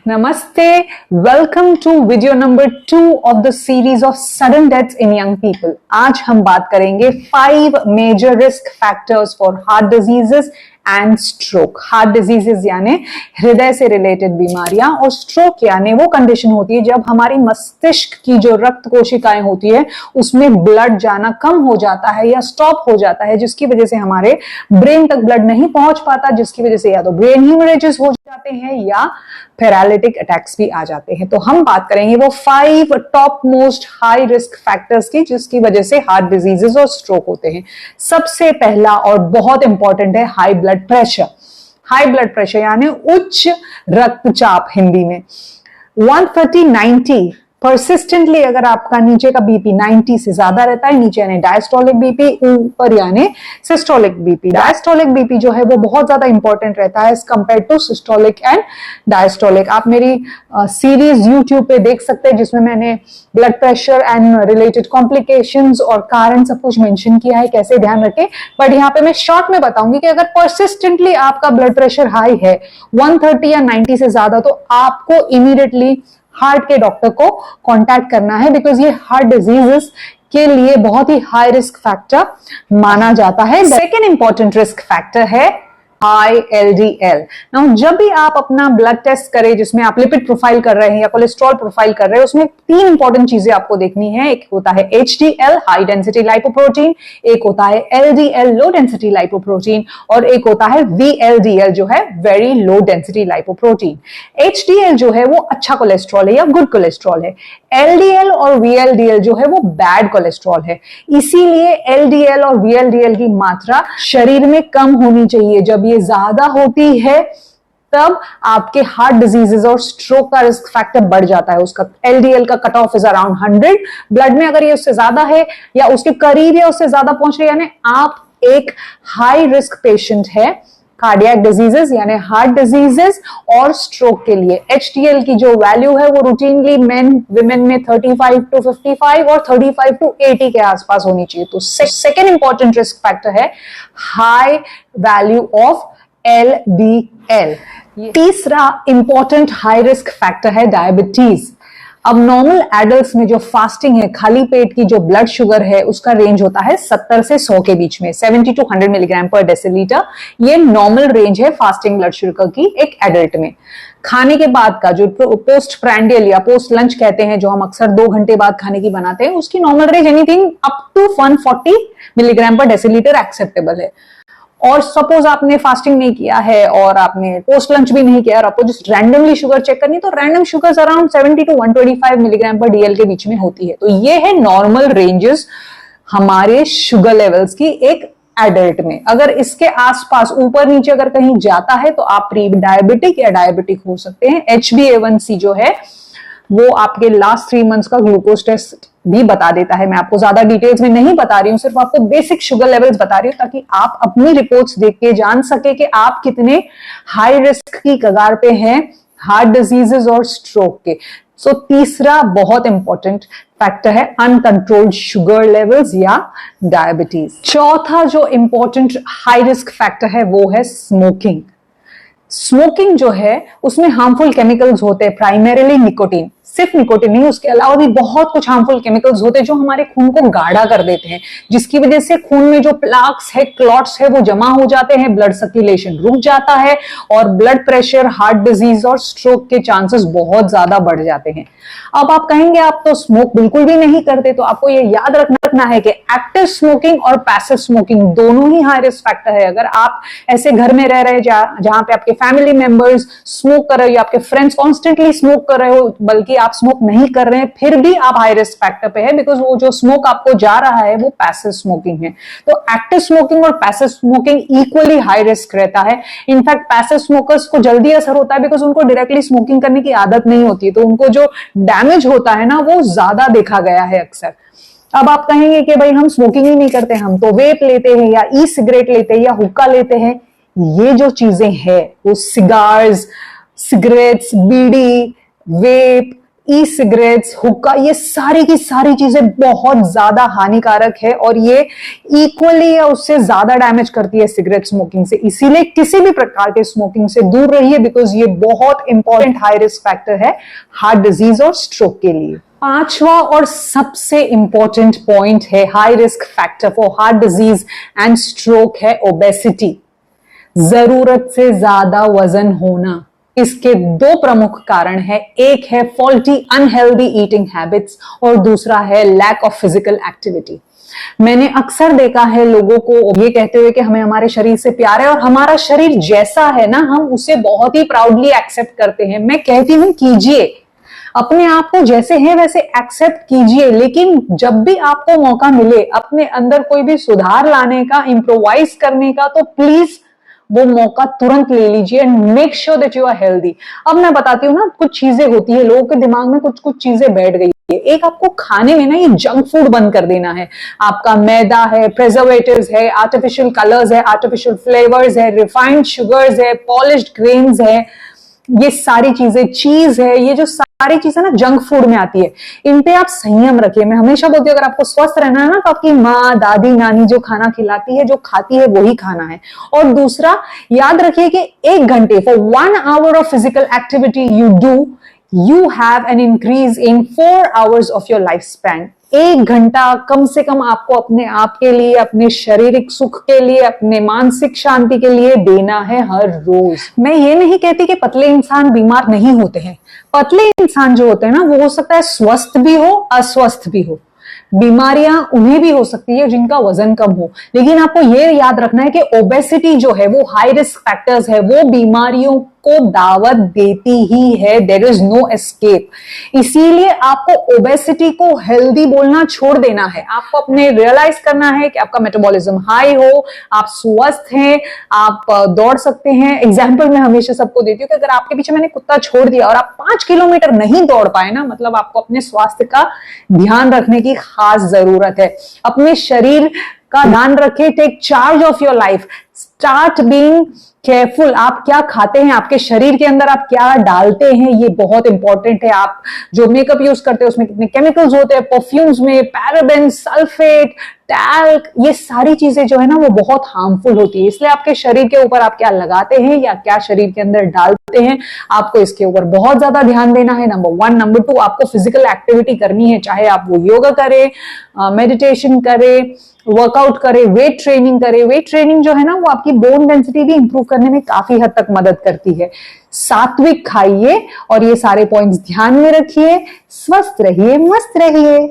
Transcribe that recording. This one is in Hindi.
Namaste. Welcome to video number 2 of the series of sudden deaths in young people. आज हम बात करेंगे 5 major risk factors for heart diseases and stroke. Heart diseases यानी हृदय से रिलेटेड बीमारियां और stroke यानी वो कंडीशन होती है जब हमारी मस्तिष्क की जो रक्त कोशिकाएं होती है उसमें ब्लड जाना कम हो जाता है या स्टॉप हो जाता है, जिसकी वजह से हमारे ब्रेन तक ब्लड नहीं पहुंच पाता, जिसकी वजह से या तो ब्रेन हीमोरेजेस हो जाते हैं या पैरालिटिक अटैक्स भी आ जाते हैं। तो हम बात करेंगे वो 5 top most high risk factors की जिसकी वजह से हार्ट डिजीजेस और स्ट्रोक होते हैं। सबसे पहला और बहुत इंपॉर्टेंट है high blood pressure. High blood pressure यानी उच्च रक्तचाप हिंदी में 130/90 परसिस्टेंटली अगर आपका नीचे का बीपी 90 से ज्यादा रहता है, नीचे यानी डायस्टोलिक बीपी, ऊपर यानी सिस्टोलिक बीपी। डायस्टोलिक बीपी जो है वो बहुत ज्यादा इंपॉर्टेंट रहता है as compare to systolic and diastolic. आप मेरी सीरीज यूट्यूब पे देख सकते हैं जिसमें मैंने blood pressure and related complications और कारण सब कुछ मेंशन किया है, कैसे ध्यान रखें। बट यहाँ पे मैं शॉर्ट में बताऊंगी कि अगर परसिस्टेंटली आपका ब्लड प्रेशर हाई है 130 या 90 से ज्यादा, तो आपको इमीडिएटली हार्ट के डॉक्टर को कांटेक्ट करना है, बिकॉज ये हार्ट डिजीजेस के लिए बहुत ही हाई रिस्क फैक्टर माना जाता है। सेकेंड इंपॉर्टेंट रिस्क फैक्टर है हाई एलडीएल। नाउ जब भी आप अपना ब्लड टेस्ट करें जिसमें आप लिपिड प्रोफाइल कर रहे हैं या कोलेस्ट्रॉल प्रोफाइल कर रहे हैं, उसमें 3 इंपॉर्टेंट चीजें आपको देखनी है। एक होता है एचडीएल हाई डेंसिटी लाइपोप्रोटीन, एक होता है एलडीएल लो डेंसिटी लाइपोप्रोटीन और एक होता है वीएलडीएल जो है very low density lipoprotein. HDL जो है वो अच्छा कोलेस्ट्रॉल है या गुड कोलेस्ट्रॉल है, एलडीएल और वीएलडीएल जो है वो बैड कोलेस्ट्रॉल है। इसीलिए एलडीएल और वीएलडीएल की मात्रा शरीर में कम होनी चाहिए। जब ये ज्यादा होती है तब आपके हार्ट डिजीजेस और स्ट्रोक का रिस्क फैक्टर बढ़ जाता है। उसका एलडीएल का cut off is around 100 blood में। अगर ये उससे ज्यादा है या उसके करीब या उससे ज्यादा पहुंच रहे यानी आप एक हाई रिस्क पेशेंट है कार्डियक डिजीजेस यानी हार्ट डिजीजेस और स्ट्रोक के लिए। एचडीएल की जो वैल्यू है वो रूटीनली मेन विमेन में 35 to 55 और 35 to 80 के आसपास होनी चाहिए। तो सेकेंड इंपॉर्टेंट रिस्क फैक्टर है हाई वैल्यू ऑफ एलडीएल। तीसरा इंपॉर्टेंट हाई रिस्क फैक्टर है डायबिटीज। अब नॉर्मल एडल्ट्स में जो फास्टिंग है, खाली पेट की जो ब्लड शुगर है उसका रेंज होता है 70 से 100 के बीच में, 70 to 100 मिलीग्राम पर डेसीलीटर। ये नॉर्मल रेंज है फास्टिंग ब्लड शुगर की एक एडल्ट में। खाने के बाद का जो पोस्ट प्रैंडियल या पोस्ट लंच कहते हैं, जो हम अक्सर 2 घंटे बाद खाने की बनाते हैं, उसकी normal range anything up to 140 milligram per decilitre acceptable है। और सपोज आपने फास्टिंग नहीं किया है और आपने पोस्ट लंच भी नहीं किया और आपको जस्ट रैंडमली शुगर चेक करनी, तो random sugar around 70 to 125 milligram पर डीएल के बीच में होती है। तो ये है नॉर्मल रेंजेस हमारे शुगर लेवल्स की एक एडल्ट में। अगर इसके आसपास ऊपर नीचे अगर कहीं जाता है तो आप प्री डायबिटिक या डायबिटिक हो सकते हैं। HbA1c जो है वो आपके लास्ट 3 मंथ्स का ग्लूकोज टेस्ट भी बता देता है। मैं आपको ज्यादा डिटेल्स में नहीं बता रही हूं, सिर्फ आपको बेसिक शुगर लेवल्स बता रही हूं ताकि आप अपनी रिपोर्ट्स देख के जान सके कि आप कितने हाई रिस्क की कगार पे हैं हार्ट डिजीजेस और स्ट्रोक के। सो तीसरा बहुत इंपॉर्टेंट फैक्टर है अनकंट्रोल्ड शुगर लेवल्स या डायबिटीज। चौथा जो इंपॉर्टेंट हाई रिस्क फैक्टर है वो है स्मोकिंग। स्मोकिंग जो है उसमें हार्मफुल केमिकल्स होते हैं, प्राइमरीली निकोटीन। सिर्फ निकोटीन नहीं, उसके अलावा भी बहुत कुछ हार्मफुल केमिकल्स होते हैं जो हमारे खून को गाढ़ा कर देते हैं, जिसकी वजह से खून में जो प्लाक्स है, क्लॉट्स है, वो जमा हो जाते हैं, ब्लड सर्कुलेशन रुक जाता है और ब्लड प्रेशर, हार्ट डिजीज और स्ट्रोक के चांसेस बहुत ज्यादा बढ़ जाते हैं। अब आप कहेंगे आप तो स्मोक बिल्कुल भी नहीं करते, तो आपको ये याद रखना है कि एक्टिव स्मोकिंग और पैसिव स्मोकिंग दोनों ही हाई रिस्क फैक्टर है। अगर आप ऐसे घर में रह रहे हैं जहां पे आपके फैमिली मेंबर्स स्मोक कर रहे हो या आपके फ्रेंड्स कॉन्स्टेंटली स्मोक कर रहे हो, बल्कि आप स्मोक नहीं कर रहे हैं, फिर भी आप हाई रिस्क फैक्टर पे है, बिकॉज वो जो स्मोक आपको जा रहा है वो पैसिव स्मोकिंग है। तो एक्टिव स्मोकिंग और passive smoking equally high risk रहता है। इनफैक्ट पैसिव स्मोकर्स को जल्दी असर होता है बिकॉज उनको डायरेक्टली स्मोकिंग करने की आदत नहीं होती, तो उनको जो डैमेज होता है ना वो ज्यादा देखा गया है अक्सर। अब आप कहेंगे कि भाई हम स्मोकिंग ही नहीं करते, हम तो वेप लेते हैं या ई सिगरेट लेते हैं या हुक्का लेते हैं। ये जो चीजें हैं वो सिगार्स, सिगरेट्स, बीड़ी, वेप, ई सिगरेट्स, हुक्का, ये सारी की सारी चीजें बहुत ज्यादा हानिकारक है और ये इक्वली या उससे ज्यादा डैमेज करती है सिगरेट स्मोकिंग से। इसीलिए किसी भी प्रकार के स्मोकिंग से दूर रहिए, बिकॉज ये बहुत इंपॉर्टेंट हाई रिस्क फैक्टर है हार्ट डिजीज और स्ट्रोक के लिए। पांचवा और सबसे इंपॉर्टेंट पॉइंट है high risk factor for heart disease and stroke है ओबेसिटी, जरूरत से ज्यादा वजन होना। इसके दो प्रमुख कारण है, एक है फॉल्टी अनहेल्दी ईटिंग हैबिट्स और दूसरा है लैक ऑफ फिजिकल एक्टिविटी। मैंने अक्सर देखा है लोगों को ये कहते हुए कि हमें हमारे शरीर से प्यार है और हमारा शरीर जैसा है ना हम उसे बहुत ही प्राउडली एक्सेप्ट करते हैं। मैं कहती हूं कीजिए, अपने आप को जैसे है वैसे एक्सेप्ट कीजिए, लेकिन जब भी आपको मौका मिले अपने अंदर कोई भी सुधार लाने का, इंप्रोवाइज करने का, तो प्लीज वो मौका तुरंत ले लीजिए and make sure that you are healthy. अब मैं बताती हूँ ना, कुछ चीजें होती है लोगों के दिमाग में, कुछ कुछ चीजें बैठ गई है। एक, आपको खाने में ना ये जंक फूड बंद कर देना है। आपका मैदा है, प्रिजर्वेटिव्स है, आर्टिफिशियल कलर्स है, आर्टिफिशियल फ्लेवर्स है, रिफाइंड शुगर्स है, पॉलिश्ड ग्रेन्स है, ये सारी चीजें, चीज है, ये जो सारी चीजें ना जंक फूड में आती है, इन पे आप संयम रखिए। मैं हमेशा बोलती हूँ अगर आपको स्वस्थ रहना है ना तो आपकी माँ, दादी, नानी जो खाना खिलाती है, जो खाती है, वही खाना है। और दूसरा, याद रखिए कि 1 घंटे for 1 hour of physical activity you do, you have an increase in 4 hours of your lifespan। 1 घंटा कम से कम आपको अपने आप के लिए, अपने शारीरिक सुख के लिए, अपने मानसिक शांति के लिए देना है हर रोज। मैं ये नहीं कहती कि पतले इंसान बीमार नहीं होते हैं। पतले इंसान जो होते हैं ना, वो हो सकता है स्वस्थ भी हो, अस्वस्थ भी हो। बीमारियां उन्हें भी हो सकती है जिनका वजन कम हो, लेकिन आपको यह याद रखना है कि ओबेसिटी जो है वो हाई रिस्क फैक्टर्स है, वो बीमारियों को दावत देती ही है। There is no escape. इसीलिए आपको ओबेसिटी को हेल्दी बोलना छोड़ देना है। आपको अपने रियलाइज करना है कि आपका मेटाबॉलिज्म हाई हो, आप स्वस्थ हैं, आप दौड़ सकते हैं। एग्जाम्पल मैं हमेशा सबको देती हूँ कि अगर आपके पीछे मैंने कुत्ता छोड़ दिया और आप 5 किलोमीटर नहीं दौड़ पाए ना, मतलब आपको अपने स्वास्थ्य का ध्यान रखने की खास जरूरत है। अपने शरीर का ध्यान रखें, take charge of your life, start being careful. आप क्या खाते हैं, आपके शरीर के अंदर आप क्या डालते हैं, ये बहुत इंपॉर्टेंट है। आप जो मेकअप यूज करते हैं उसमें कितने केमिकल्स होते हैं, परफ्यूम्स में पैराबेन, सल्फेट, टैल्क, ये सारी चीजें जो है ना वो बहुत हार्मफुल होती है। इसलिए आपके शरीर के ऊपर आप क्या लगाते हैं या क्या शरीर के अंदर डालते हैं, आपको इसके ऊपर बहुत ज्यादा ध्यान देना है। नंबर 1। नंबर 2, आपको फिजिकल एक्टिविटी करनी है, चाहे आप वो योगा करें, मेडिटेशन करें, वर्कआउट करें, वेट ट्रेनिंग करें। वेट ट्रेनिंग जो है ना वो आपकी बोन डेंसिटी भी इंप्रूव करने में काफी हद तक मदद करती है। सात्विक खाइए और ये सारे पॉइंट्स ध्यान में रखिए। स्वस्थ रहिए, मस्त रहिए।